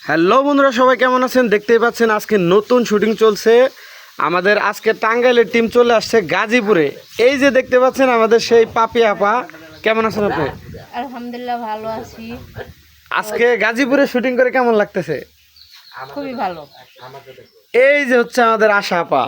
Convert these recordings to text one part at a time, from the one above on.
Hello বন্ধুরা, সবাই কেমন আছেন? দেখতেই পাচ্ছেন আজকে নতুন শুটিং চলছে। আমাদের আজকে টাঙ্গাইলের টিম চলে আসছে গাজীপুরে। এই যে দেখতে পাচ্ছেন আমাদের সেই পাপি আপা। কেমন আছেন আপনি? আলহামদুলিল্লাহ ভালো আছি। আজকে গাজীপুরে শুটিং করে কেমন লাগতেছে? খুবই ভালো। এই যে হচ্ছে আমাদের আশা আপা।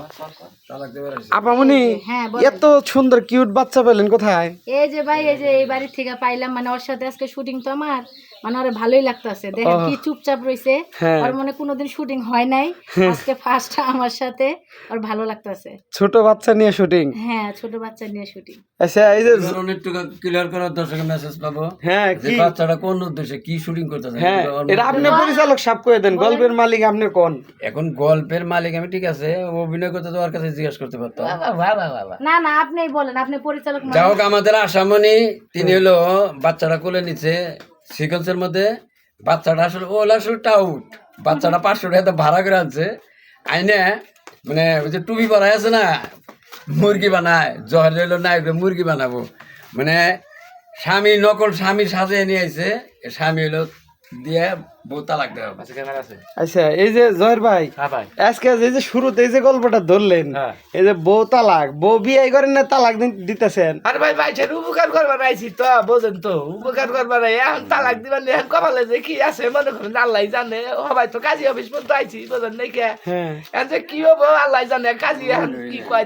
আপামনি, হ্যাঁ, বলেন। এত সুন্দর কিউট বাচ্চা পেলেন কোথায়? এই যে ভাই, এই যে এই বাড়ি থেকে পাইলাম, মানে ওর সাথে আজকে শুটিং তো আমার, মানে ওর ভালোই লাগতেছে। দেখেন কি চুপচাপ রইছে। হ্যাঁ। ওর মনে কোনোদিন শুটিং হয় নাই, আজকে ফার্স্ট আমার সাথে। ওর ভালো লাগতেছে। ছোট বাচ্চা নিয়ে শুটিং। হ্যাঁ, ছোট বাচ্চা নিয়ে শুটিং। আচ্ছা, এই যে একটু ক্লিয়ার করার দর্শকের মেসেজ পাবো হ্যাঁ যে কি বাচ্চাটা কোন উদ্দেশ্যে কি শুটিং করতেছে। হ্যাঁ, এটা আপনি পরিচালক সাহেব করে দেন, গল্পের মালিক আপনি কোন? এখন গল্পের মালিক আমি, ঠিক আছে, অভিনয় করতে তো ওর কাছে জিজ্ঞেস করতে পারতাম। না না, আপনিই বলেন, আপনি পরিচালক মানুষ। যাই হোক, আমাদের আশামণি তিনি হলো বাচ্চাটা কোলে নিচ্ছে সিকন্সের মধ্যে। বাচ্চাটা আসলে আসলে টাউট। বাচ্চাটা 500 টাকা ভাড়া করে আনছে আইনে, মানে ওই যে টুপি পরাই আছে না, মুরগি বানায়, জহর হইলো নায়ক মুরগি বানাবো, মানে স্বামী নকল স্বামী সাজিয়ে নিয়ে আইছে। স্বামী হইলো দিয়ে বউ তালাক দেওয়া। আচ্ছা, এই যে জয়ের ভাই, আজকে এই যে শুরুতে এই যে গল্পটা ধরলেন, এই যে বউ তালাক, বউ বিয়ে করেন না তালাক দিতেছেন। আরে ভাই ভাই সেটা উপকার করবার আইছি তো, বোঝেন তো, উপকার করবার এখন তালাক দিবার এখন কপালে যে কি আছে মনে করেন আল্লাহ জানে। সবাই তো কাজী অফিস পর্যন্ত আইছি, বোঝেন নাই কে, হ্যাঁ, এখন যে কি হবো আল্লাহ জানে। কাজী এখন কি কয়